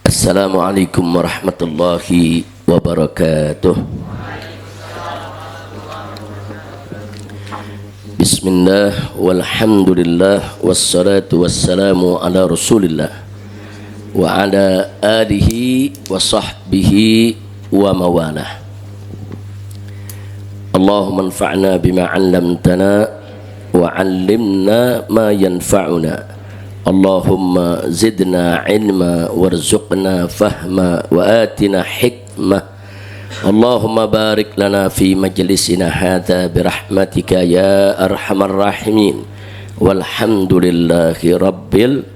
Assalamualaikum warahmatullahi wabarakatuh. Bismillah walhamdulillah wassalatu wassalamu ala rasulillah wa ala alihi wa sahbihi wa mawalah. Allahumma anfa'na bima 'allamtana wa 'allimna ma yanfa'una. Allahumma zidna ilma warzuqna fahma wa atina hikmah. Allahumma barik lana fi majlisina hadha birahmatika ya arhamar rahimin. Walhamdulillahi rabbil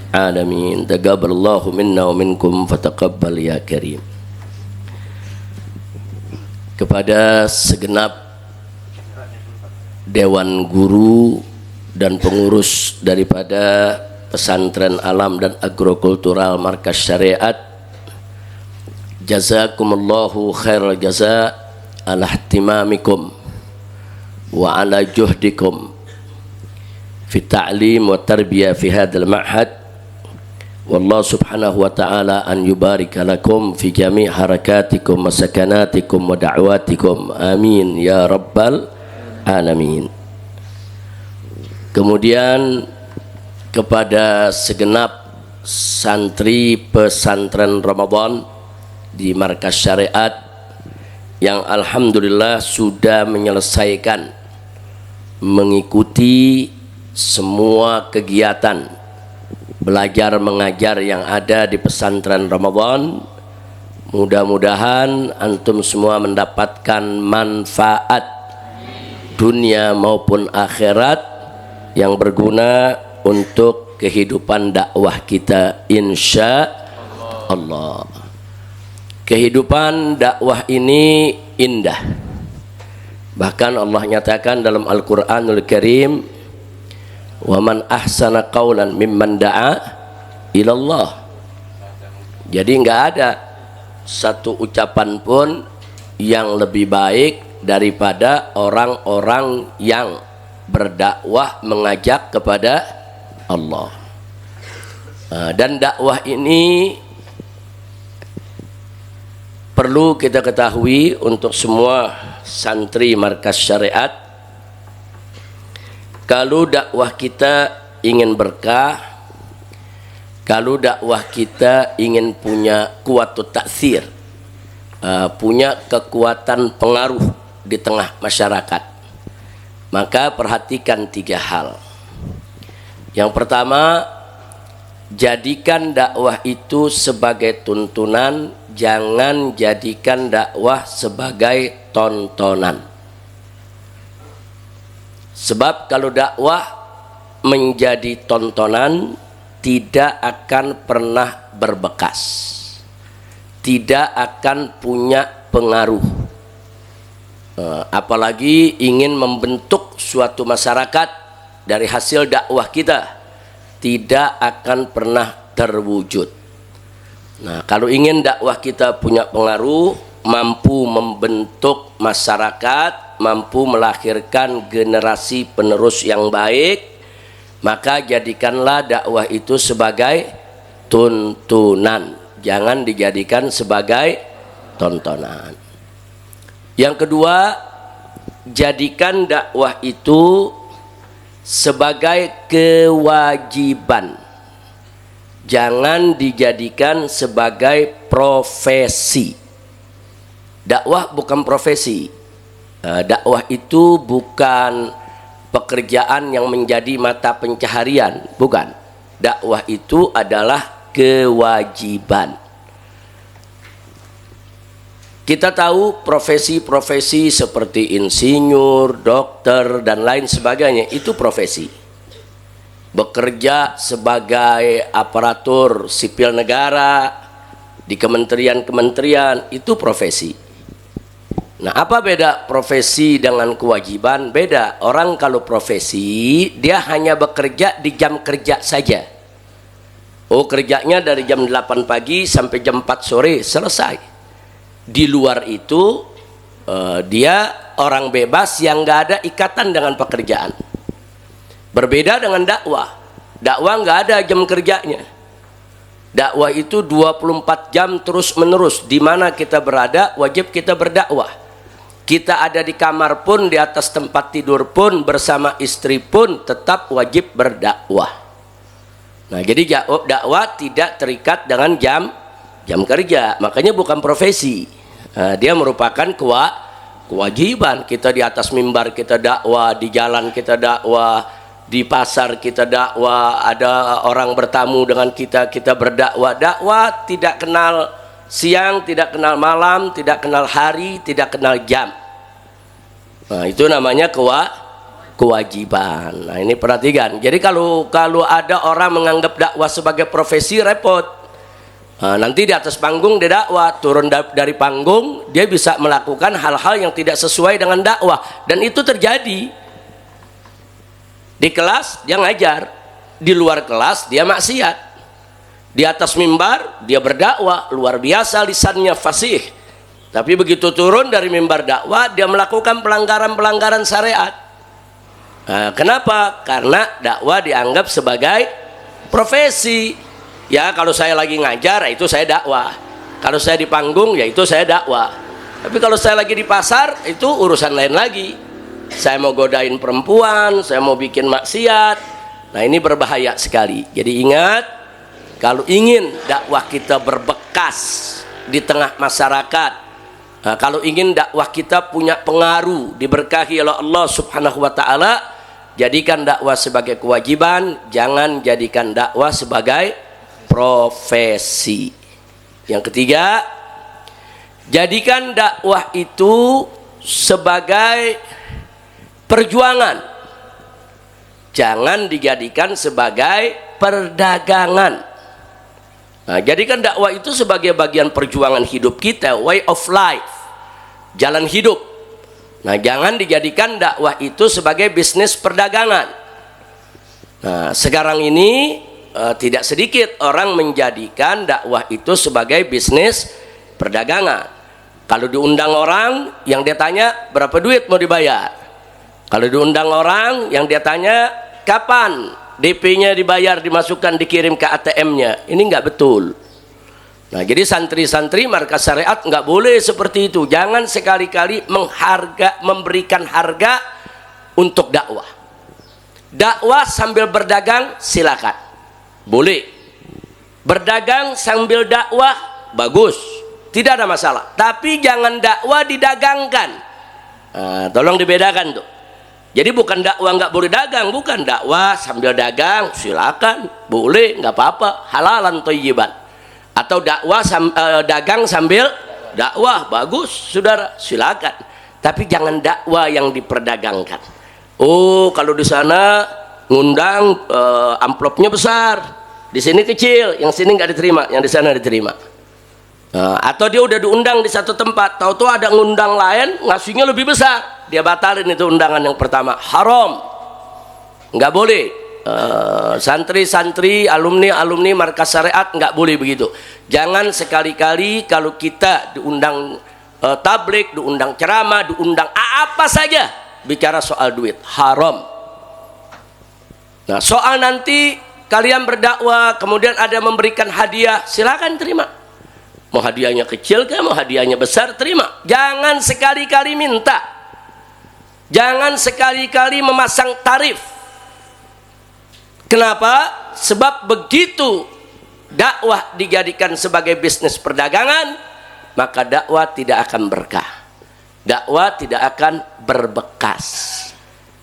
alamin. Taqabbalallahu minna wa minkum fataqabbal ya karim. Kepada segenap dewan guru dan pengurus daripada Pesantren Alam dan Agrokultural Markas Syariat, jazakumullahu khairal jaza ala ihtimamikum wa ala juhdikum fi ta'lim wa tarbiyah fi hadzal ma'had. Wallahu subhanahu wa ta'ala an yubarika lakum fi jami' harakatikum wa sakanatikum wa da'watikum. Amin ya rabbal alamin. Kemudian kepada segenap santri pesantren Ramadan di Markas Syariat yang alhamdulillah sudah menyelesaikan mengikuti semua kegiatan belajar mengajar yang ada di pesantren Ramadan, mudah-mudahan antum semua mendapatkan manfaat dunia maupun akhirat yang berguna untuk kehidupan dakwah kita insya Allah. Kehidupan dakwah ini indah. Bahkan Allah nyatakan dalam Al-Quranul Karim, wa man ahsana qawlan mimman da'a ilallah. Jadi enggak ada satu ucapan pun yang lebih baik daripada orang-orang yang berdakwah mengajak kepada Allah. Dan dakwah ini perlu kita ketahui untuk semua santri Markas Syariat. Kalau dakwah kita ingin berkah, kalau dakwah kita ingin punya kuwatut ta'thir, punya kekuatan pengaruh di tengah masyarakat, maka perhatikan tiga hal. Yang pertama, jadikan dakwah itu sebagai tuntunan, jangan jadikan dakwah sebagai tontonan. Sebab kalau dakwah menjadi tontonan, tidak akan pernah berbekas, tidak akan punya pengaruh. Apalagi ingin membentuk suatu masyarakat dari hasil dakwah kita, tidak akan pernah terwujud. Nah, kalau ingin dakwah kita punya pengaruh, mampu membentuk masyarakat, mampu melahirkan generasi penerus yang baik, maka jadikanlah dakwah itu sebagai tuntunan, jangan dijadikan sebagai tontonan. Yang kedua, jadikan dakwah itu sebagai kewajiban, jangan dijadikan sebagai profesi. Dakwah bukan profesi. Dakwah itu bukan pekerjaan yang menjadi mata pencaharian, bukan. Dakwah itu adalah kewajiban. Kita tahu profesi-profesi seperti insinyur, dokter, dan lain sebagainya itu profesi. Bekerja sebagai aparatur sipil negara di kementerian-kementerian itu profesi. Nah, apa beda profesi dengan kewajiban? Beda. Orang kalau profesi, dia hanya bekerja di jam kerja saja. Oh, kerjanya dari jam 8 pagi sampai jam 4 sore, selesai. Di luar itu dia orang bebas yang nggak ada ikatan dengan pekerjaan. Berbeda dengan dakwah. Dakwah nggak ada jam kerjanya. Dakwah itu 24 jam terus menerus. Di mana kita berada wajib kita berdakwah. Kita ada di kamar pun, di atas tempat tidur pun, bersama istri pun tetap wajib berdakwah. Nah, jadi dakwah tidak terikat dengan jam kerja. Makanya bukan profesi. Nah, dia merupakan kewajiban. Kita di atas mimbar kita dakwah, di jalan kita dakwah, di pasar kita dakwah, ada orang bertamu dengan kita berdakwah. Dakwah tidak kenal siang, tidak kenal malam, tidak kenal hari, tidak kenal jam. Nah, itu namanya kewajiban. Nah, ini perhatikan. Jadi kalau ada orang menganggap dakwah sebagai profesi, repot. Nah, nanti di atas panggung dia dakwah, turun dari panggung dia bisa melakukan hal-hal yang tidak sesuai dengan dakwah, dan itu terjadi. Di kelas dia ngajar, di luar kelas dia maksiat. Di atas mimbar dia berdakwah, luar biasa lisannya fasih. Tapi begitu turun dari mimbar dakwah dia melakukan pelanggaran-pelanggaran syariat. Nah, kenapa? Karena dakwah dianggap sebagai profesi. Ya, kalau saya lagi ngajar itu saya dakwah. Kalau saya di panggung ya itu saya dakwah. Tapi kalau saya lagi di pasar itu urusan lain lagi. Saya mau godain perempuan, saya mau bikin maksiat. Nah, ini berbahaya sekali. Jadi ingat, kalau ingin dakwah kita berbekas di tengah masyarakat, nah, kalau ingin dakwah kita punya pengaruh, diberkahi oleh Allah Subhanahu wa taala, jadikan dakwah sebagai kewajiban, jangan jadikan dakwah sebagai profesi. Yang ketiga, jadikan dakwah itu sebagai perjuangan, jangan dijadikan sebagai perdagangan. Nah, jadikan dakwah itu sebagai bagian perjuangan hidup kita, way of life, jalan hidup. Nah, jangan dijadikan dakwah itu sebagai bisnis perdagangan. Nah, sekarang ini tidak sedikit orang menjadikan dakwah itu sebagai bisnis perdagangan. Kalau diundang orang, yang dia tanya berapa duit mau dibayar. Kalau diundang orang, yang dia tanya kapan DP-nya dibayar, dimasukkan, dikirim ke ATM-nya. Ini nggak betul. Nah, jadi santri-santri markas syariat nggak boleh seperti itu. Jangan sekali-kali memberikan harga untuk dakwah. Dakwah sambil berdagang silakan, boleh. Berdagang sambil dakwah bagus, tidak ada masalah. Tapi jangan dakwah didagangkan. Nah, tolong dibedakan tuh. Jadi bukan dakwah nggak boleh dagang, bukan. Dakwah sambil dagang silakan, boleh, nggak apa-apa, halalan thayyiban. Atau dakwah dagang sambil dakwah, bagus saudara, silakan. Tapi jangan dakwah yang diperdagangkan. Oh, kalau di sana ngundang amplopnya besar, di sini kecil, yang sini nggak diterima, yang di sana diterima. Atau dia udah diundang di satu tempat, tahu-tahu ada ngundang lain ngasihnya lebih besar, dia batalin itu undangan yang pertama. Haram, nggak boleh. Santri-santri, alumni markas syariat nggak boleh begitu. Jangan sekali-kali kalau kita diundang tablik, diundang ceramah, diundang apa saja, bicara soal duit, haram. Nah, soal nanti kalian berdakwah kemudian ada memberikan hadiah, silakan terima. Mau hadiahnya kecil ke, mau hadiahnya besar, terima. Jangan sekali-kali minta. Jangan sekali-kali memasang tarif. Kenapa? Sebab begitu dakwah dijadikan sebagai bisnis perdagangan, maka dakwah tidak akan berkah. Dakwah tidak akan berbekas.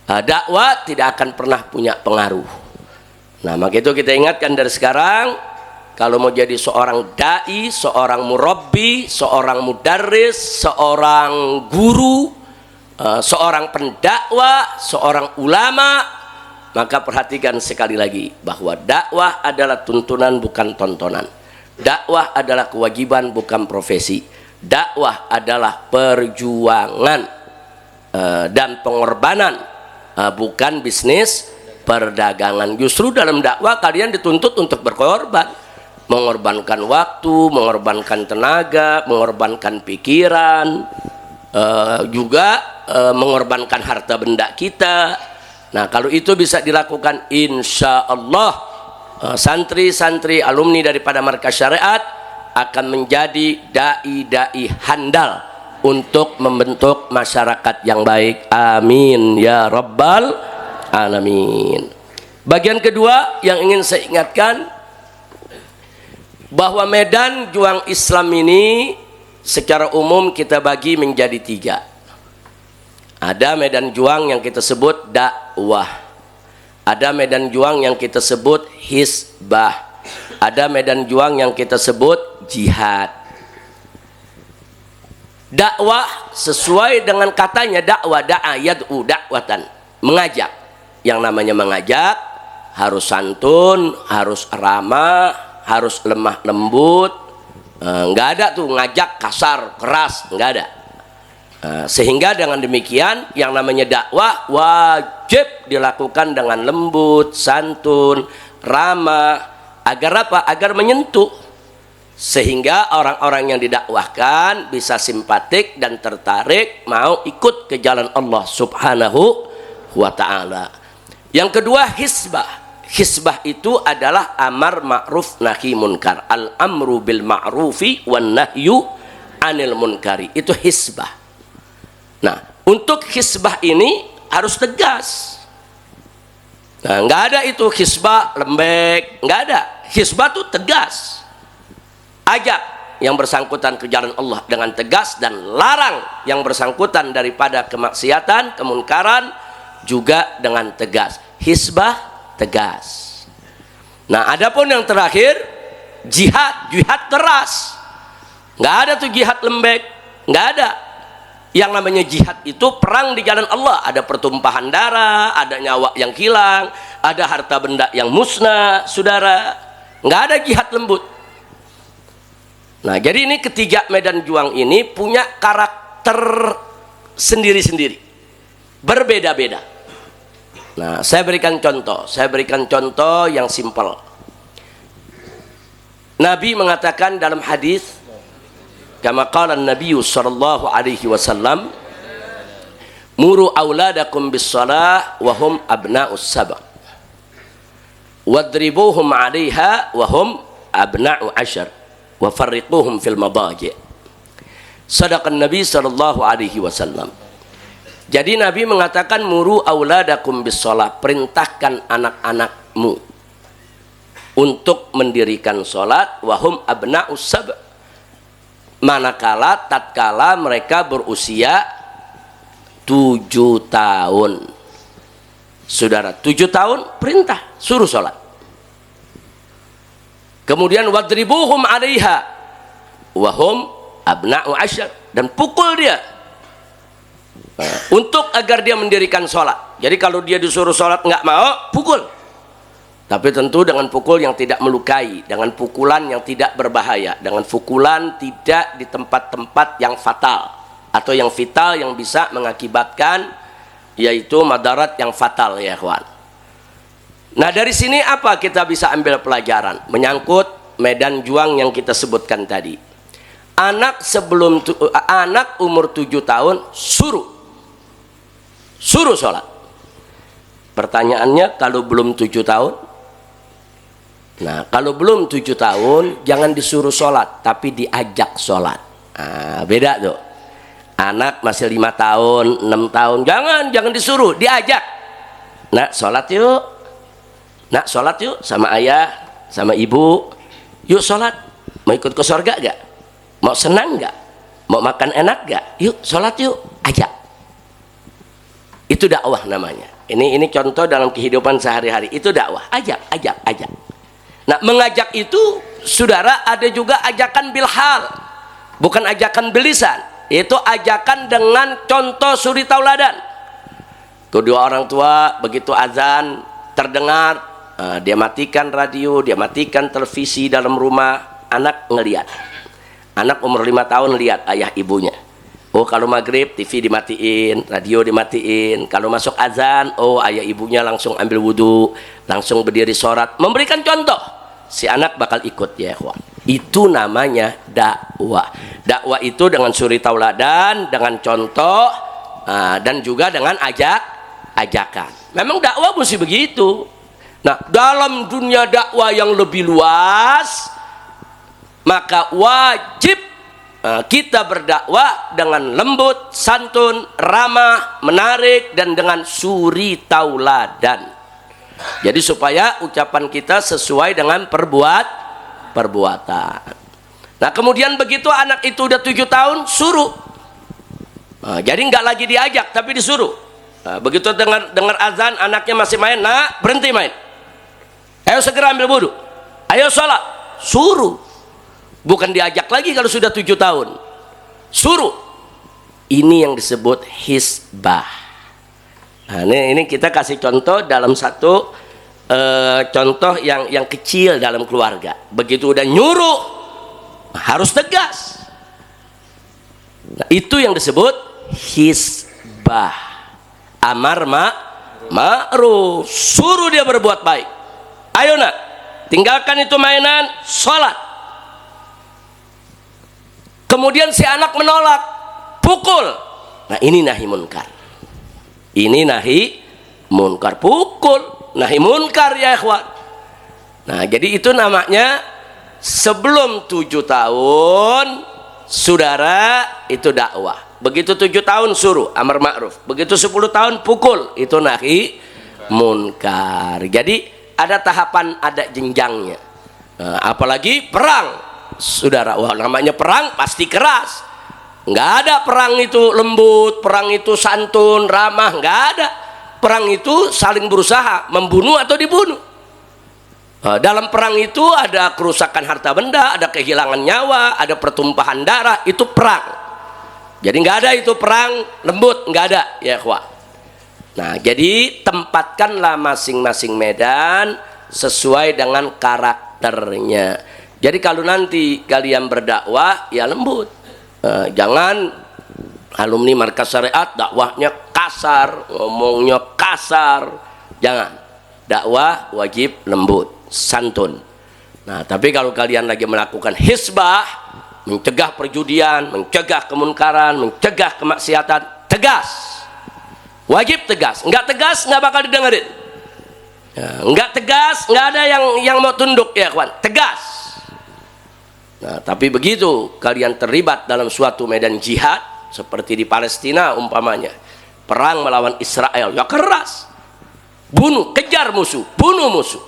Dakwah tidak akan pernah punya pengaruh. Nah, maka itu kita ingatkan dari sekarang, kalau mau jadi seorang dai, seorang murabbi, seorang mudarris, seorang guru, seorang pendakwah, seorang ulama, maka perhatikan sekali lagi bahwa dakwah adalah tuntunan bukan tontonan. Dakwah adalah kewajiban bukan profesi. Dakwah adalah perjuangan dan pengorbanan, bukan bisnis perdagangan. Justru dalam dakwah kalian dituntut untuk berkorban, mengorbankan waktu, mengorbankan tenaga, mengorbankan pikiran, juga mengorbankan harta benda kita. Nah, kalau itu bisa dilakukan, insya Allah santri-santri alumni daripada Markas Syariat akan menjadi dai-dai handal untuk membentuk masyarakat yang baik. Amin ya rabbal alamin. Bagian kedua yang ingin saya ingatkan, bahwa medan juang Islam ini secara umum kita bagi menjadi 3. Ada medan juang yang kita sebut dakwah, ada medan juang yang kita sebut hisbah, ada medan juang yang kita sebut jihad. Dakwah sesuai dengan katanya dakwah, da'a yad'u da'watan, mengajak. Yang namanya mengajak harus santun, harus ramah, harus lemah lembut. Nggak ada tuh ngajak kasar keras, nggak ada. Sehingga dengan demikian yang namanya dakwah wajib dilakukan dengan lembut, santun, ramah. Agar apa? Agar menyentuh, sehingga orang-orang yang didakwahkan bisa simpatik dan tertarik mau ikut ke jalan Allah Subhanahu wa ta'ala. Yang kedua hisbah. Hisbah itu adalah amar ma'ruf nahi munkar. Al-amru bil ma'rufi wan nahyu anil munkari. Itu hisbah. Nah, untuk hisbah ini harus tegas. Nah, nggak ada itu hisbah lembek, nggak ada. Hisbah itu tegas. Ajak yang bersangkutan ke jalan Allah dengan tegas, dan larang yang bersangkutan daripada kemaksiatan, kemunkaran juga dengan tegas. Hisbah tegas. Nah, adapun yang terakhir jihad, jihad keras. Nggak ada tuh jihad lembek, nggak ada. Yang namanya jihad itu perang di jalan Allah. Ada pertumpahan darah, ada nyawa yang hilang, ada harta benda yang musnah, saudara. Nggak ada jihad lembut. Nah, jadi ini ketiga medan juang ini punya karakter sendiri-sendiri, berbeda-beda. Nah, saya berikan contoh yang simpel. Nabi mengatakan dalam hadis, kama qala an-nabiy sallallahu alaihi wasallam, muru auladakum bis-shalah wa hum abna'us sab' wadribuhum 'alaiha wa hum abna'u 'ashar wa farriquhum fil madaji'. Sadaqan Nabi sallallahu alaihi wasallam. Jadi Nabi mengatakan muru auladakum bis-shalah, perintahkan anak-anakmu untuk mendirikan salat, wahum abna'us sab', manakala tatkala mereka berusia 7 tahun. Saudara, 7 tahun perintah suruh salat. Kemudian wadribuhum 'alaiha wahum abna'u 'ashar, dan pukul dia untuk agar dia mendirikan sholat. Jadi kalau dia disuruh sholat nggak mau, pukul. Tapi tentu dengan pukul yang tidak melukai, dengan pukulan yang tidak berbahaya, dengan pukulan tidak di tempat-tempat yang fatal atau yang vital yang bisa mengakibatkan yaitu madarat yang fatal, ya kawan. Nah, dari sini apa kita bisa ambil pelajaran menyangkut medan juang yang kita sebutkan tadi. Anak umur 7 tahun suruh sholat. Pertanyaannya, kalau belum 7 tahun? Nah, kalau belum 7 tahun jangan disuruh sholat, tapi diajak sholat. Nah, beda tuh. Anak masih 5 tahun, 6 tahun, jangan disuruh, diajak. Nak sholat yuk, nak sholat yuk sama ayah, sama ibu. Yuk sholat. Mau ikut ke surga gak? Mau senang gak? Mau makan enak gak? Yuk sholat yuk, ajak. Itu dakwah namanya. Ini contoh dalam kehidupan sehari-hari. Itu dakwah. Ajak. Nah, mengajak itu, saudara, ada juga ajakan bilhal, bukan ajakan bilisan. Itu ajakan dengan contoh suri tauladan. Kedua orang tua begitu azan terdengar, dia matikan radio, dia matikan televisi dalam rumah. Anak ngelihat. Anak umur 5 tahun lihat ayah ibunya. Oh, kalau maghrib TV dimatiin, radio dimatiin. Kalau masuk azan, oh ayah ibunya langsung ambil wudhu, langsung berdiri sholat, memberikan contoh. Si anak bakal ikut, ya ikhwan. Itu namanya dakwah. Dakwah itu dengan suri tauladan, dengan contoh, dan juga dengan ajakan. Memang dakwah mesti begitu. Nah, dalam dunia dakwah yang lebih luas, maka wajib kita berdakwah dengan lembut, santun, ramah, menarik, dan dengan suri tauladan. Jadi supaya ucapan kita sesuai dengan perbuatan. Nah, kemudian begitu anak itu udah 7 tahun, suruh. Jadi nggak lagi diajak, tapi disuruh. Begitu dengar azan, anaknya masih main, nak berhenti main. Ayo segera ambil wudu. Ayo sholat. Suruh. Bukan diajak lagi kalau sudah 7 tahun. Suruh. Ini yang disebut hisbah. Nah, ini kita kasih contoh dalam satu contoh yang kecil dalam keluarga. Begitu udah nyuruh, harus tegas. Nah, itu yang disebut hisbah. Amar ma'ruf. Suruh dia berbuat baik. Ayo nak, tinggalkan itu mainan, sholat. Kemudian si anak menolak, pukul. Nah, ini nahi munkar. Ini nahi munkar, pukul, nahi munkar ya ikhwan. Nah, jadi itu namanya sebelum 7 tahun, saudara, itu dakwah. Begitu 7 tahun suruh, amar ma'ruf. Begitu 10 tahun pukul, itu nahi munkar. Jadi ada tahapan, ada jenjangnya. Nah, apalagi perang, saudara. Wah, namanya perang pasti keras. Nggak ada perang itu lembut, perang itu santun, ramah, nggak ada. Perang itu saling berusaha membunuh atau dibunuh. Dalam perang itu ada kerusakan harta benda, ada kehilangan nyawa, ada pertumpahan darah, itu perang. Jadi nggak ada itu perang lembut, nggak ada ya ikhwah. Nah, jadi tempatkanlah masing-masing medan sesuai dengan karakternya. Jadi kalau nanti kalian berdakwah, ya lembut. Jangan alumni markas syariat dakwahnya kasar, ngomongnya kasar. Jangan. Dakwah wajib lembut, santun. Nah, tapi kalau kalian lagi melakukan hisbah, mencegah perjudian, mencegah kemunkaran, mencegah kemaksiatan, tegas. Wajib tegas. Enggak tegas, enggak bakal didengerin. Enggak tegas, enggak ada yang mau tunduk ya kawan. Tegas. Nah, tapi begitu kalian terlibat dalam suatu medan jihad seperti di Palestina umpamanya, perang melawan Israel, ya keras. Bunuh, kejar musuh, bunuh musuh.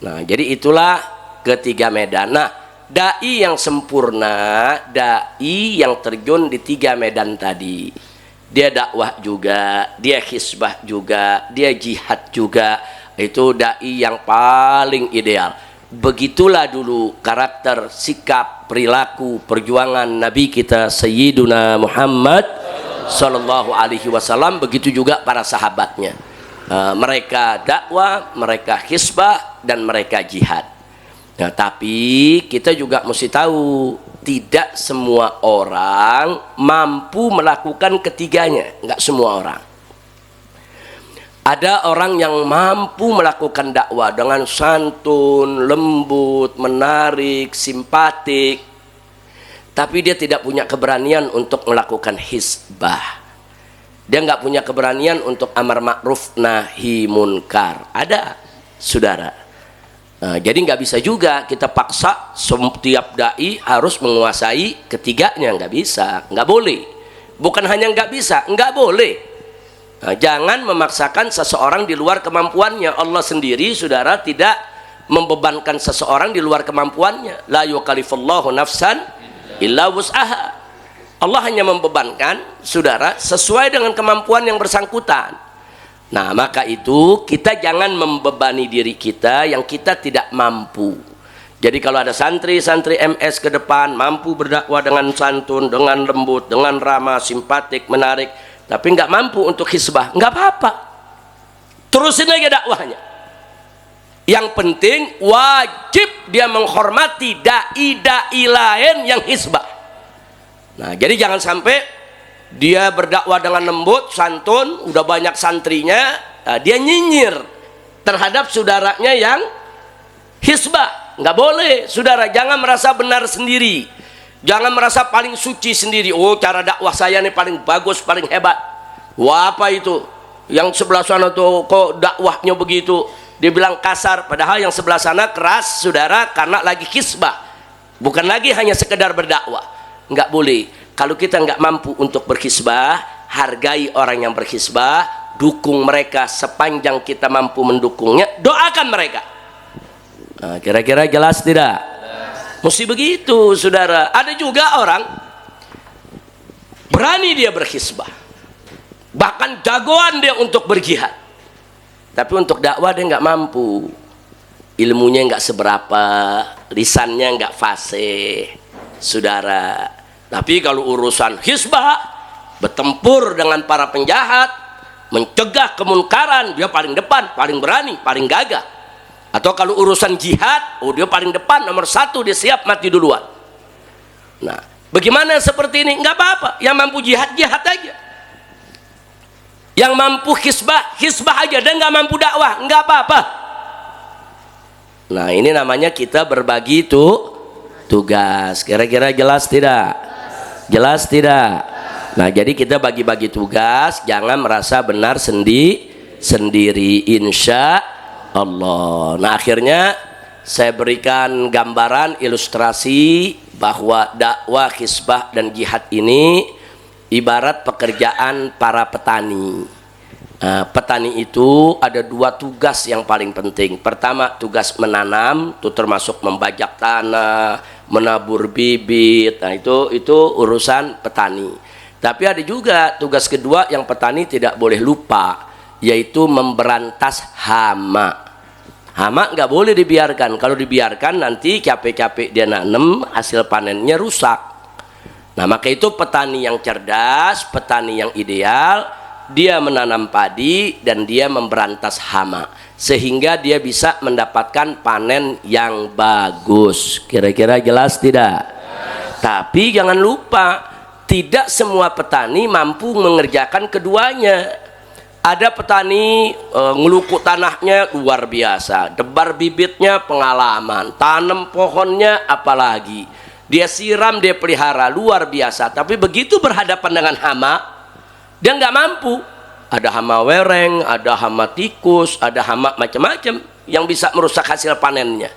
Nah, jadi itulah ketiga medan. Nah, dai yang sempurna, dai yang terjun di 3 medan tadi. Dia dakwah juga, dia hisbah juga, dia jihad juga. Itu dai yang paling ideal. Begitulah dulu karakter, sikap, perilaku, perjuangan Nabi kita Sayyiduna Muhammad sallallahu alaihi wasallam. Begitu juga para sahabatnya. Mereka dakwah, mereka hisbah, dan mereka jihad. Nah, tapi kita juga mesti tahu, tidak semua orang mampu melakukan ketiganya. Enggak semua orang. Ada orang yang mampu melakukan dakwah dengan santun, lembut, menarik, simpatik, tapi dia tidak punya keberanian untuk melakukan hisbah. Dia nggak punya keberanian untuk amar ma'ruf nahi munkar. Ada, saudara. Nah, jadi nggak bisa juga kita paksa setiap dai harus menguasai ketiganya. Nggak bisa, nggak boleh. Bukan hanya nggak bisa, nggak boleh. Nah, jangan memaksakan seseorang di luar kemampuannya. Allah sendiri, saudara, tidak membebankan seseorang di luar kemampuannya. La yukallifullahu nafsan illa wus'aha. Allah hanya membebankan, saudara, sesuai dengan kemampuan yang bersangkutan. Nah, maka itu kita jangan membebani diri kita yang kita tidak mampu. Jadi kalau ada santri-santri MS ke depan mampu berdakwah dengan santun, dengan lembut, dengan ramah, simpatik, menarik, tapi nggak mampu untuk hisbah, nggak apa-apa, terusin aja dakwahnya. Yang penting wajib dia menghormati dai-dai lain yang hisbah. Nah, jadi jangan sampai dia berdakwah dengan lembut, santun, udah banyak santrinya, dia nyinyir terhadap saudaranya yang hisbah. Nggak boleh, saudara. Jangan merasa benar sendiri, jangan merasa paling suci sendiri. Oh, cara dakwah saya ini paling bagus, paling hebat. Wah, apa itu yang sebelah sana tuh kok dakwahnya begitu? dia bilang kasar, padahal yang sebelah sana keras, saudara, karena lagi hisbah, bukan lagi hanya sekedar berdakwah. Nggak boleh. Kalau kita nggak mampu untuk berhisbah, hargai orang yang berhisbah, dukung mereka sepanjang kita mampu mendukungnya, doakan mereka. Nah, kira-kira jelas tidak? Mesti begitu, saudara. Ada juga orang berani dia berhisbah, bahkan jagoan dia untuk berjihad, tapi untuk dakwah dia nggak mampu, ilmunya nggak seberapa, lisannya nggak fasih, saudara. Tapi kalau urusan hisbah, bertempur dengan para penjahat, mencegah kemunkaran, dia paling depan, paling berani, paling gagah. Atau kalau urusan jihad, oh dia paling depan, nomor satu, dia siap mati duluan. Nah, bagaimana seperti ini? Nggak apa-apa, yang mampu jihad, jihad aja. Yang mampu hisbah, hisbah aja. Dan nggak mampu dakwah, nggak apa-apa. Nah, ini namanya kita berbagi itu tugas. Kira-kira jelas tidak? Jelas tidak? Nah, jadi kita bagi-bagi tugas, jangan merasa benar sendiri, insya Allah. Nah, akhirnya saya berikan gambaran ilustrasi bahwa dakwah, hisbah, dan jihad ini ibarat pekerjaan para petani. Nah, petani itu ada dua tugas yang paling penting. Pertama, tugas menanam, itu termasuk membajak tanah, menabur bibit. Nah, itu urusan petani. Tapi ada juga tugas kedua yang petani tidak boleh lupa, yaitu memberantas hama. Hama nggak boleh dibiarkan. Kalau dibiarkan nanti capek-capek dia nanam, hasil panennya rusak. Nah, maka itu petani yang cerdas, petani yang ideal, dia menanam padi dan dia memberantas hama, sehingga dia bisa mendapatkan panen yang bagus. Kira-kira jelas tidak? Tapi jangan lupa, tidak semua petani mampu mengerjakan keduanya. Ada petani ngelukuk tanahnya luar biasa, debar bibitnya pengalaman, tanam pohonnya apalagi, dia siram, dia pelihara luar biasa. Tapi begitu berhadapan dengan hama, dia nggak mampu. Ada hama wereng, ada hama tikus, ada hama macam-macam yang bisa merusak hasil panennya.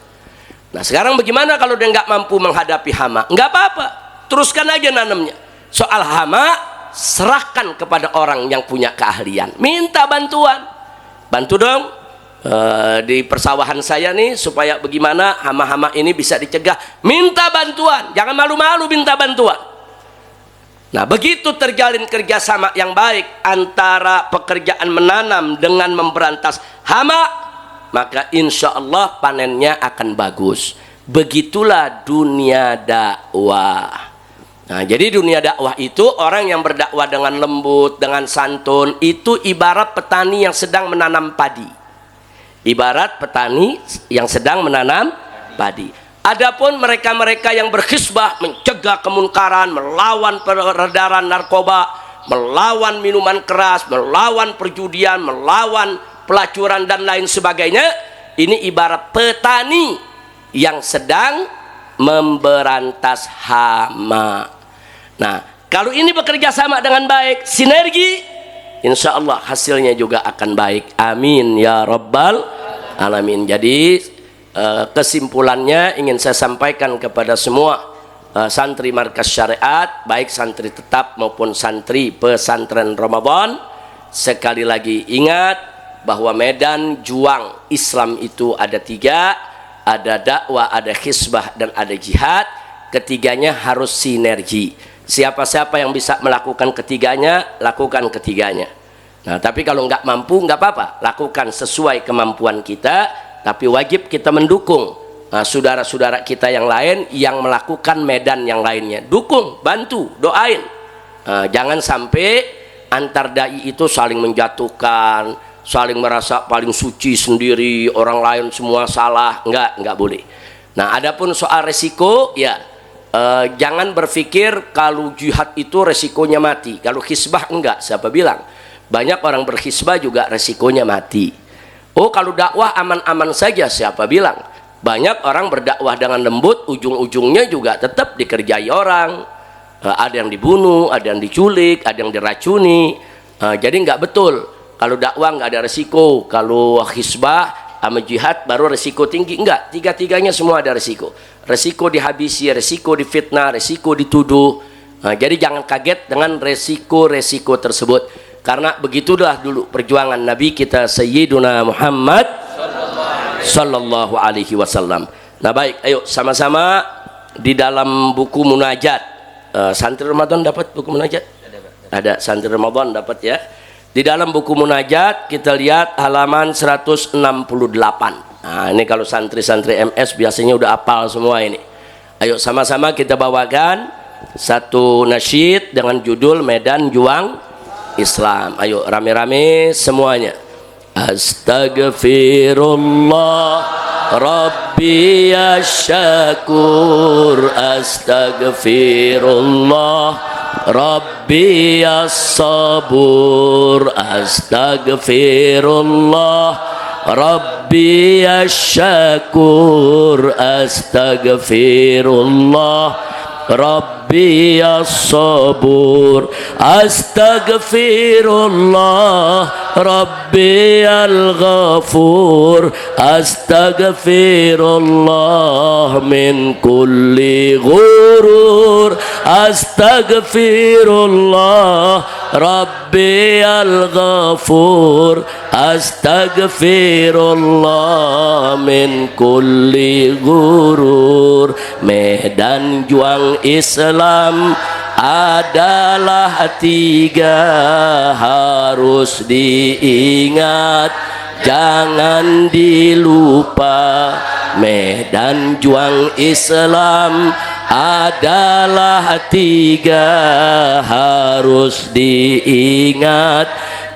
Nah, sekarang bagaimana kalau dia nggak mampu menghadapi hama? Nggak apa-apa, teruskan aja nanamnya. Soal hama, serahkan kepada orang yang punya keahlian, minta bantuan. Bantu dong di persawahan saya nih, supaya bagaimana hama-hama ini bisa dicegah. Minta bantuan, jangan malu-malu minta bantuan. Nah, begitu terjalin kerjasama yang baik antara pekerjaan menanam dengan memberantas hama, maka insya Allah panennya akan bagus. Begitulah dunia dakwah. Nah, jadi dunia dakwah itu orang yang berdakwah dengan lembut, dengan santun, itu ibarat petani yang sedang menanam padi. Ibarat petani yang sedang menanam padi. Adapun mereka-mereka yang berhisbah, mencegah kemunkaran, melawan peredaran narkoba, melawan minuman keras, melawan perjudian, melawan pelacuran dan lain sebagainya, ini ibarat petani yang sedang memberantas hama. Nah, kalau ini bekerja sama dengan baik, sinergi, insya Allah hasilnya juga akan baik. Amin ya rabbal alamin. Jadi kesimpulannya ingin saya sampaikan kepada semua santri Markas Syariat, baik santri tetap maupun santri pesantren Ramadan, sekali lagi ingat bahwa medan juang Islam itu ada tiga, ada dakwah, ada hisbah, dan ada jihad. Ketiganya harus sinergi. Siapa-siapa yang bisa melakukan ketiganya, lakukan ketiganya. Nah, tapi kalau nggak mampu, nggak apa-apa, lakukan sesuai kemampuan kita, tapi wajib kita mendukung saudara-saudara kita yang lain yang melakukan medan yang lainnya. Dukung, bantu, doain. Jangan sampai antar dai itu saling menjatuhkan, saling merasa paling suci sendiri, orang lain semua salah. Nggak boleh. Nah, adapun soal resiko, ya jangan berpikir kalau jihad itu resikonya mati. Kalau hisbah enggak, siapa bilang? Banyak orang berhisbah juga resikonya mati. Oh, kalau dakwah aman-aman saja, siapa bilang? Banyak orang berdakwah dengan lembut, ujung-ujungnya juga tetap dikerjai orang. Ada yang dibunuh, ada yang diculik, ada yang diracuni. Jadi enggak betul. Kalau dakwah enggak ada resiko, kalau hisbah sama jihad baru resiko tinggi. Enggak, tiga-tiganya semua ada resiko. Resiko dihabisi, resiko difitnah, resiko dituduh. Nah, jadi jangan kaget dengan resiko-resiko tersebut. Karena begitulah dulu perjuangan Nabi kita Sayyiduna Muhammad sallallahu alaihi wasallam. Nah baik, ayo sama-sama di dalam buku munajat. Santri Ramadan dapat buku munajat? Ada santri Ramadan dapat ya. Di dalam buku munajat kita lihat halaman 168. Nah, ini kalau santri-santri MS biasanya udah hafal semua ini. Ayo sama-sama kita bawakan satu nasyid dengan judul Medan Juang Islam. Ayo rame-rame semuanya. Astaghfirullah Rabbi ya syakur, astaghfirullah Rabbi ya sabur, astaghfirullah Rabbi ya syakur, astaghfirullah Rabbi ya sabur, astaghfirullah Rabbi al-ghafur, astaghfirullah min kulli ghurur, astaghfirullah Rabbi al-ghafur, astaghfirullah min kulli ghurur. Medan juang Islam adalah tiga, harus diingat, jangan dilupa. Medan juang Islam adalah tiga, harus diingat,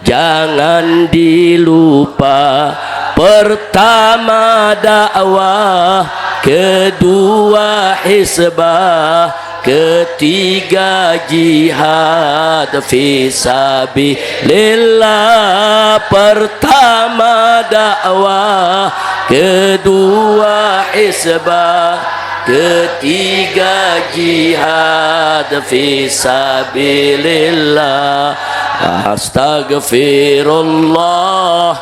jangan dilupa. Pertama dakwah, kedua hisbah, ketiga jihad fisabilillah. Pertama dakwah, kedua hisbah, ketiga jihad fisabilillah. Astaghfirullah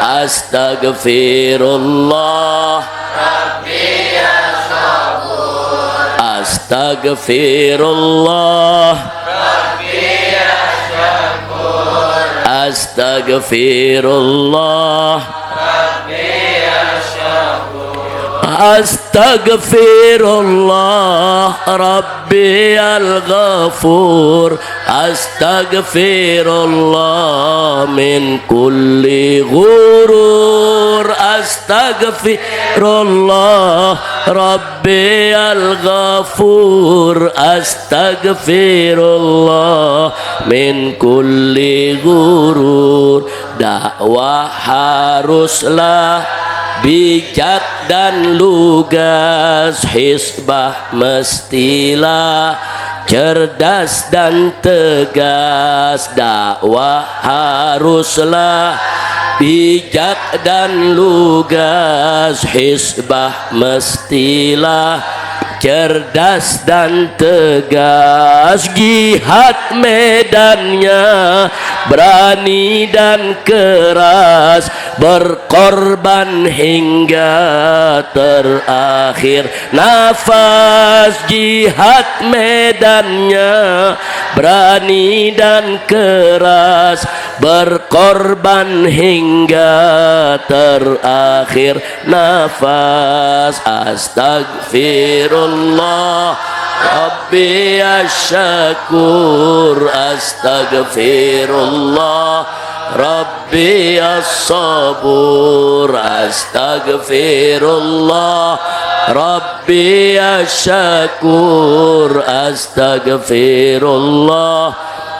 astaghfirullah astaghfirullah astaghfirullah astaghfirullah Rabbi al-ghafur, astaghfirullah min kulli ghurur, astaghfirullah Rabbi al-ghafur, astaghfirullah min kulli ghurur. Dakwah haruslah bijak dan lugas, hisbah mestilah cerdas dan tegas. Dakwah haruslah bijak dan lugas, hisbah mestilah cerdas dan tegas. Jihad medannya berani dan keras, berkorban hingga terakhir nafas. Jihad medannya berani dan keras, berkorban hingga terakhir nafas. Astaghfirullah Rabbi asyakur, astaghfirullah Rabbi as-sabur, astaghfirullah Rabbi asyakur, astaghfirullah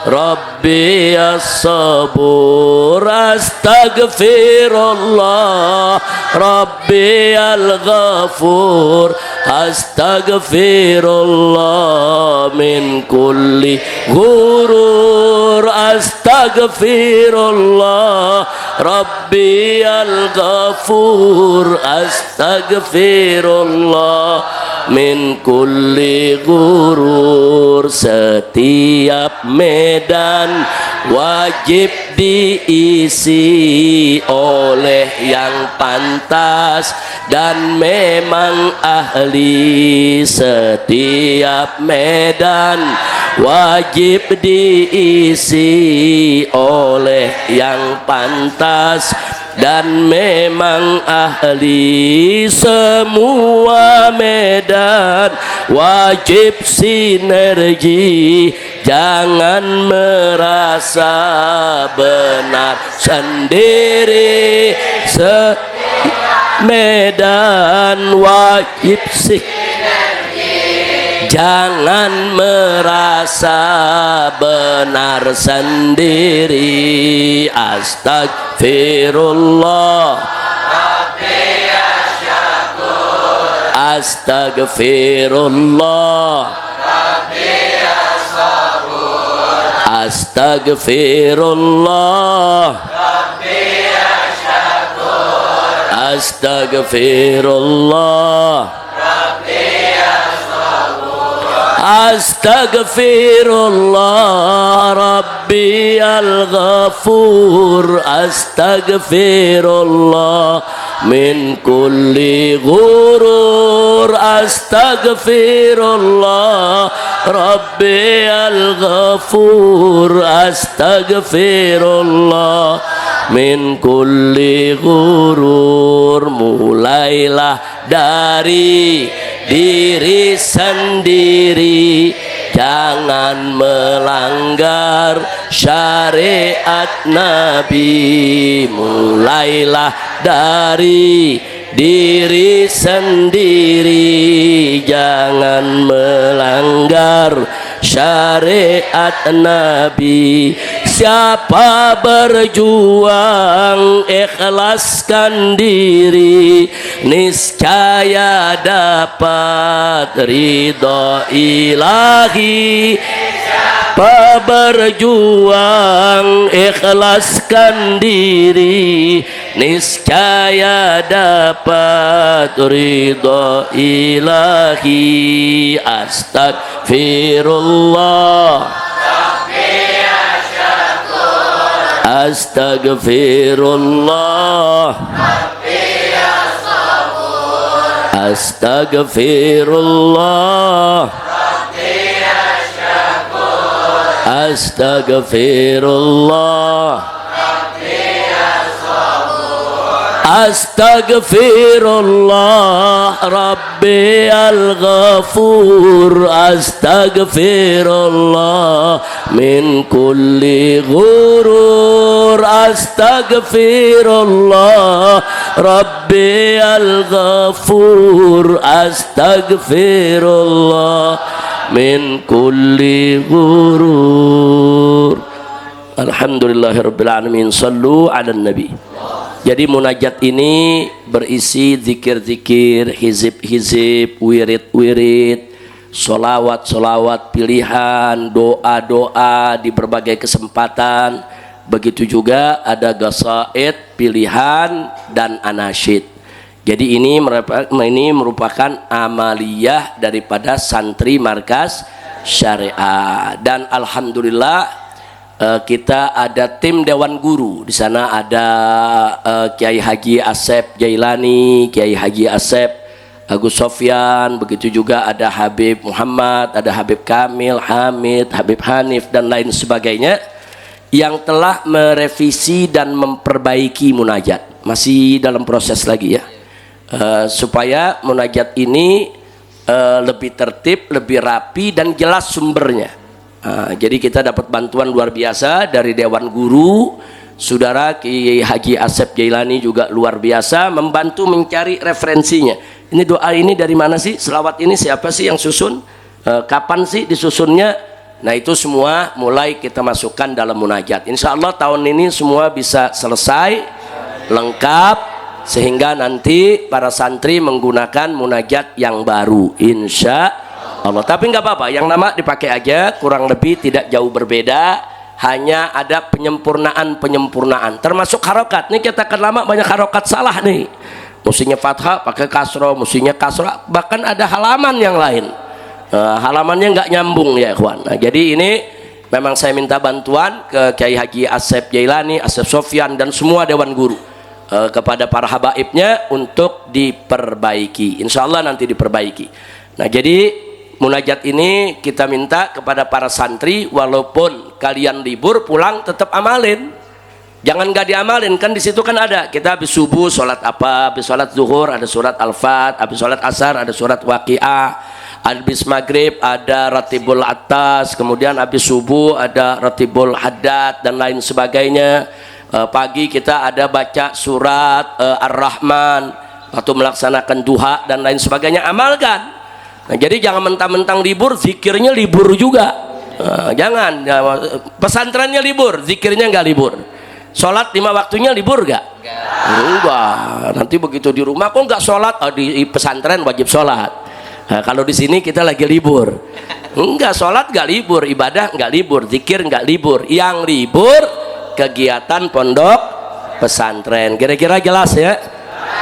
Rabbi as-sabur, astaghfirullah Rabbi al-ghafur, astaghfirullah min kulli ghurur, astaghfirullah Rabbi al-ghafur, astaghfirullah min kulli ghurur. Setiap medan wajib diisi oleh yang pantas dan memang ahli. Setiap medan wajib diisi oleh yang pantas dan memang ahli. Semua medan wajib sinergi, jangan merasa benar sendiri. Medan wajib sinergi, jangan merasa benar sendiri. Astagfirullah, astagfirullah, astagfirullah, astagfirullah, astagfirullah rabbiyal ghafur. Astagfirullah min kulli ghurur. Astagfirullah rabbiyal ghafur. Astagfirullah min kulli ghurur. Mulailah dari diri sendiri, jangan melanggar syariat Nabi. Mulailah dari diri sendiri, jangan melanggar syariat Nabi. Siapa berjuang ikhlaskan diri, niscaya dapat ridha ilahi. Siapa berjuang ikhlaskan diri, niscaya dapat ridha ilahi. Astagfirullah, astagfirullah, astagfirullah, astagfirullah, astagfirullah rabbiyal ghafur. Astagfirullah min kulli ghurur. Astagfirullah rabbiyal ghafur. Astagfirullah min kulli ghurur. Alhamdulillahirabbil alamin. Shallu 'alan nabi. Jadi munajat ini berisi zikir-zikir, hizib-hizib, wirid-wirid, solawat-solawat pilihan, doa-doa di berbagai kesempatan. Begitu juga ada qasaid pilihan dan anasyid. Jadi ini merupakan amaliyah daripada santri markas syariah. Dan alhamdulillah kita ada tim Dewan Guru. Di sana ada Kiai Haji Asep Jailani, Kiai Haji Asep Agus Sofyan, begitu juga ada Habib Muhammad, ada Habib Kamil, Hamid, Habib Hanif dan lain sebagainya yang telah merevisi dan memperbaiki munajat. Masih dalam proses lagi ya, supaya munajat ini lebih tertib, lebih rapi dan jelas sumbernya. Jadi kita dapat bantuan luar biasa dari Dewan Guru. Saudara Kiai Haji Asep Jailani juga luar biasa membantu mencari referensinya. Ini doa ini dari mana sih? Selawat ini siapa sih yang susun? Kapan sih disusunnya? Nah itu semua mulai kita masukkan dalam munajat. Insya Allah tahun ini semua bisa selesai, lengkap, sehingga nanti para santri menggunakan munajat yang baru. Insya Allah. Tapi nggak apa-apa, yang nama dipakai aja, kurang lebih tidak jauh berbeda, hanya ada penyempurnaan. Termasuk harokat. Nih kita kan lama banyak harokat salah nih. Mestinya fathah pakai kasroh, mestinya kasroh, bahkan ada halaman yang lain. Halamannya nggak nyambung ya ikhwan. Nah, jadi ini memang saya minta bantuan ke Kiai Haji Asep Jailani, Asep Sofyan dan semua dewan guru kepada para habaibnya untuk diperbaiki. Insya Allah nanti diperbaiki. Nah, jadi munajat ini kita minta kepada para santri, walaupun kalian libur pulang tetap amalin. Jangan nggak diamalin, kan di situ kan ada. Kita habis subuh sholat apa, habis sholat zuhur ada surat Al-Fat, habis sholat asar ada surat Waqiah, habis maghrib ada ratibul atas, kemudian habis subuh ada ratibul haddad dan lain sebagainya. Pagi kita ada baca surat Ar-Rahman atau melaksanakan duha dan lain sebagainya. Amalkan. Nah, jadi jangan mentang-mentang libur, zikirnya libur juga. Jangan. Pesantrennya libur, zikirnya nggak libur. Sholat 5 waktunya libur gak? Enggak. Nanti begitu di rumah kok nggak sholat? Oh, di pesantren wajib sholat. Nah, kalau di sini kita lagi libur. Enggak, sholat nggak libur, ibadah nggak libur, zikir nggak libur. Yang libur kegiatan pondok pesantren. Kira-kira jelas ya?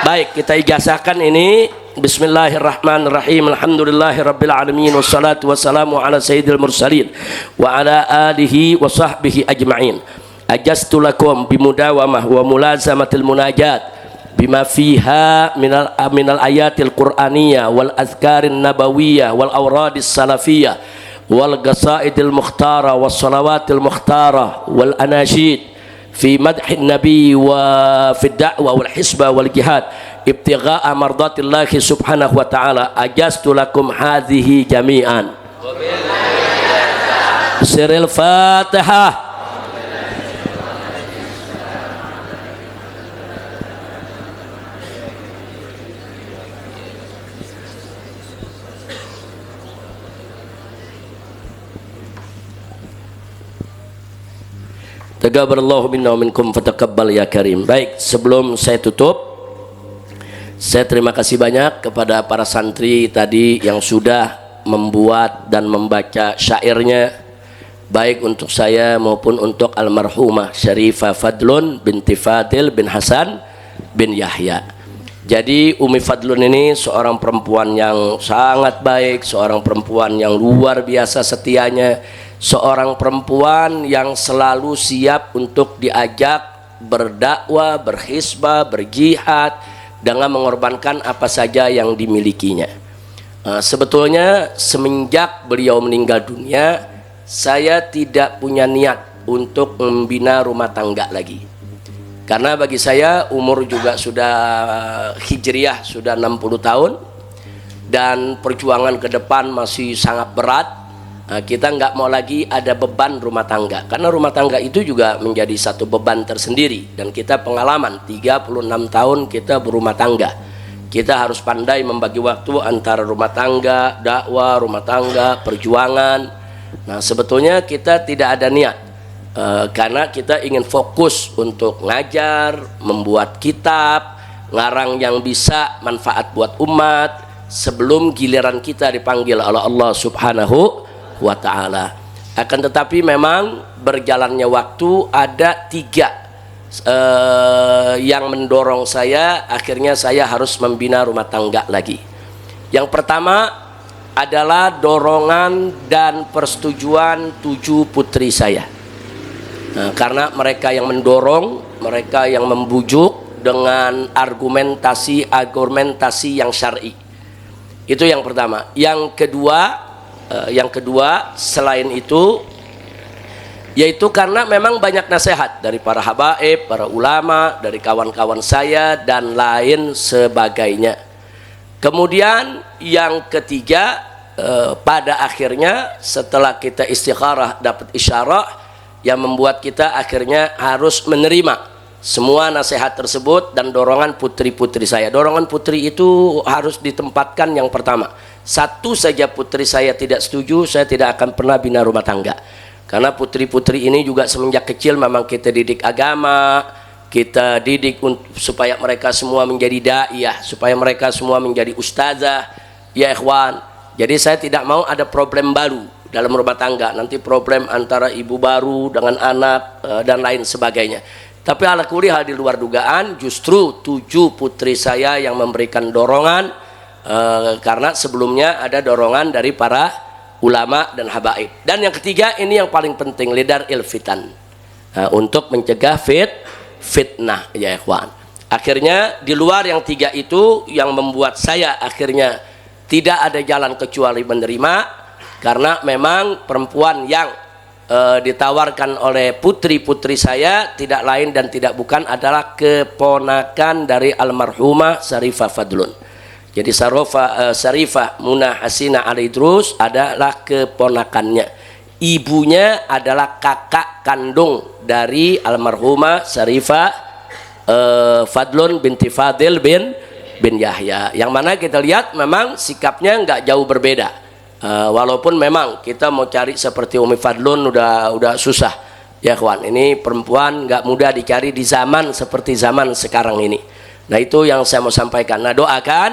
Baik, kita ijazahkan ini. Bismillahirrahmanirrahim. Alhamdulillahirabbil alamin wassalatu wassalamu ala sayyidil mursalin wa ala alihi wa sahbihi ajma'in. Ajastu lakum bimudawamah wa mulazamatil munajat bima fiha minal ayatil qur'aniyah wal azkarin nabawiyah wal awradis salafiyah wal qasaidil mukhtara was salawatil mukhtara wal anashid fi madhin nabi wa fi da'wa wal hisba wal jihad ibtigha'a mardatillahi subhanahu wa ta'ala. Ajastu lakum hadhihi jami'an. Siril Fatihah. Taqabbalallahu minna wa minkum fataqabbal ya karim. Baik, sebelum saya tutup, saya terima kasih banyak kepada para santri tadi yang sudah membuat dan membaca syairnya, baik untuk saya maupun untuk almarhumah Syarifah Fadlun binti Fadil bin Hasan bin Yahya. Jadi Umi Fadlun ini seorang perempuan yang sangat baik, seorang perempuan yang luar biasa setianya, seorang perempuan yang selalu siap untuk diajak berdakwah, berhisbah, berjihad dengan mengorbankan apa saja yang dimilikinya. Sebetulnya semenjak beliau meninggal dunia, saya tidak punya niat untuk membina rumah tangga lagi. Karena bagi saya umur juga sudah hijriah, sudah 60 tahun, dan perjuangan ke depan masih sangat berat. Kita nggak mau lagi ada beban rumah tangga, karena rumah tangga itu juga menjadi satu beban tersendiri. Dan kita pengalaman 36 tahun kita berumah tangga, kita harus pandai membagi waktu antara rumah tangga, dakwah, rumah tangga, perjuangan. Nah, sebetulnya kita tidak ada niat, karena kita ingin fokus untuk ngajar, membuat kitab, ngarang yang bisa manfaat buat umat sebelum giliran kita dipanggil oleh Allah Subhanahu wa ta'ala. Akan tetapi memang berjalannya waktu ada 3 yang mendorong saya, akhirnya saya harus membina rumah tangga lagi. Yang pertama adalah dorongan dan persetujuan 7 putri saya. Karena mereka yang mendorong, mereka yang membujuk dengan argumentasi yang syar'i. Itu yang pertama. Yang kedua selain itu, yaitu karena memang banyak nasihat dari para habaib, para ulama, dari kawan-kawan saya dan lain sebagainya. Kemudian yang ketiga, pada akhirnya setelah kita istikharah dapat isyarah yang membuat kita akhirnya harus menerima semua nasihat tersebut dan dorongan putri-putri saya. Dorongan putri itu harus ditempatkan yang pertama. Satu saja putri saya tidak setuju, saya tidak akan pernah bina rumah tangga. Karena putri-putri ini juga semenjak kecil memang kita didik agama, kita didik supaya mereka semua menjadi da'iyah, supaya mereka semua menjadi ustazah, ya ikhwan. Jadi saya tidak mau ada problem baru dalam rumah tangga, nanti problem antara ibu baru dengan anak dan lain sebagainya. Tapi ala kulli hal di luar dugaan, justru 7 putri saya yang memberikan dorongan, karena sebelumnya ada dorongan dari para ulama dan habaib. Dan yang ketiga ini yang paling penting, lidar ilfitan, untuk mencegah fitnah ya ikhwan. Akhirnya di luar yang tiga itu yang membuat saya akhirnya tidak ada jalan kecuali menerima, karena memang perempuan yang ditawarkan oleh putri-putri saya tidak lain dan tidak bukan adalah keponakan dari almarhumah Syarifah Fadlun. Jadi Syarifah Munah Hasina Ali Idrus adalah keponakannya. Ibunya adalah kakak kandung dari almarhumah Syarifah Fadlun binti Fadil bin Yahya. Yang mana kita lihat memang sikapnya nggak jauh berbeda. Walaupun memang kita mau cari seperti Umi Fadlun udah susah ya kawan. Ini perempuan nggak mudah dicari di zaman seperti zaman sekarang ini. Nah itu yang saya mau sampaikan. Nah doakan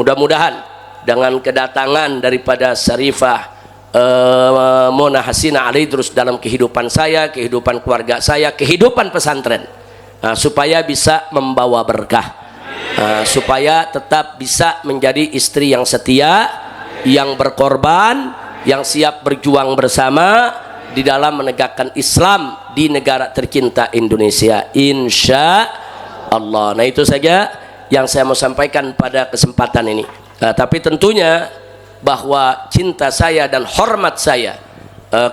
mudah-mudahan dengan kedatangan daripada Syarifah Mona Hasina Ali terus dalam kehidupan saya, kehidupan keluarga saya, kehidupan pesantren, supaya bisa membawa berkah, supaya tetap bisa menjadi istri yang setia, yang berkorban, yang siap berjuang bersama di dalam menegakkan Islam di negara tercinta Indonesia, insya Allah. Nah itu saja yang saya mau sampaikan pada kesempatan ini. Tapi tentunya bahwa cinta saya dan hormat saya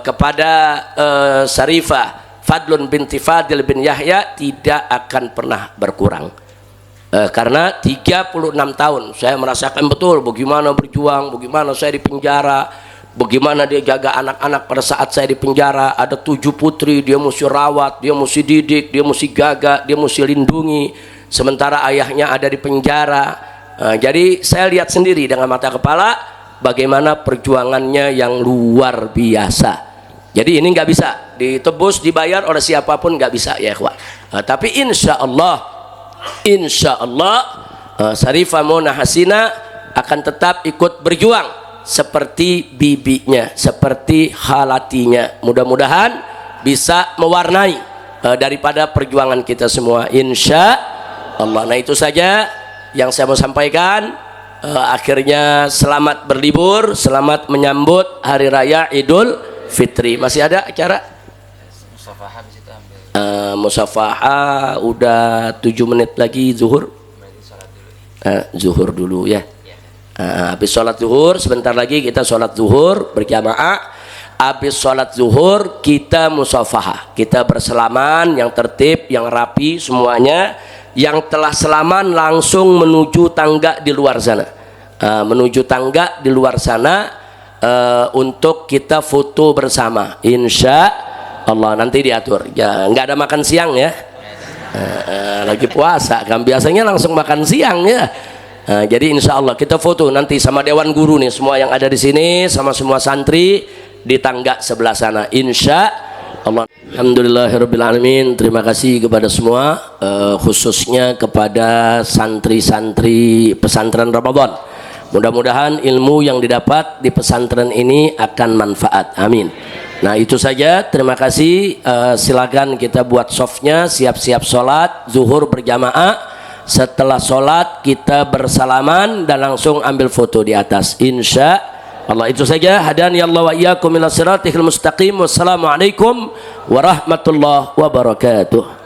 kepada Syarifah Fadlun binti Fadil bin Yahya tidak akan pernah berkurang. Karena 36 tahun saya merasakan betul bagaimana berjuang, bagaimana saya di penjara, bagaimana dia jaga anak-anak pada saat saya di penjara. Ada 7 putri, dia mesti rawat, dia mesti didik, dia mesti jaga, dia mesti lindungi, sementara ayahnya ada di penjara. Jadi saya lihat sendiri dengan mata kepala bagaimana perjuangannya yang luar biasa. Jadi ini nggak bisa ditebus, dibayar oleh siapapun, nggak bisa ya ikhwan. Tapi insya Allah Syarifah Mona Hasina akan tetap ikut berjuang seperti bibinya, seperti halatinya. Mudah-mudahan bisa mewarnai daripada perjuangan kita semua, insya Allah. Nah itu saja yang saya mau sampaikan. Akhirnya selamat berlibur, selamat menyambut Hari Raya Idul Fitri. Masih ada acara? Musafahah udah 7 menit lagi zuhur. Zuhur dulu ya. Habis sholat zuhur sebentar lagi kita sholat zuhur berjamaah. Habis sholat zuhur kita musafahah, kita bersalaman yang tertib, yang rapi semuanya. Yang telah salaman langsung menuju tangga di luar sana, menuju tangga di luar sana untuk kita foto bersama, insya Allah. Nanti diatur ya, nggak ada makan siang ya, lagi puasa kan biasanya langsung makan siang ya. Jadi insya Allah kita foto nanti sama dewan guru nih, semua yang ada di sini sama semua santri di tangga sebelah sana, insya Allah. Alhamdulillahirrabbilalamin. Terima kasih kepada semua, khususnya kepada santri-santri pesantren Ramadan. Mudah-mudahan ilmu yang didapat di pesantren ini akan manfaat, amin. Nah itu saja, terima kasih. Silakan kita buat softnya, siap-siap sholat zuhur berjamaah. Setelah sholat kita bersalaman dan langsung ambil foto di atas, insya Allah. Itu saja. Hadani Allah wa iyyakum ila siratil mustaqim. Wassalamualaikum warahmatullahi wabarakatuh.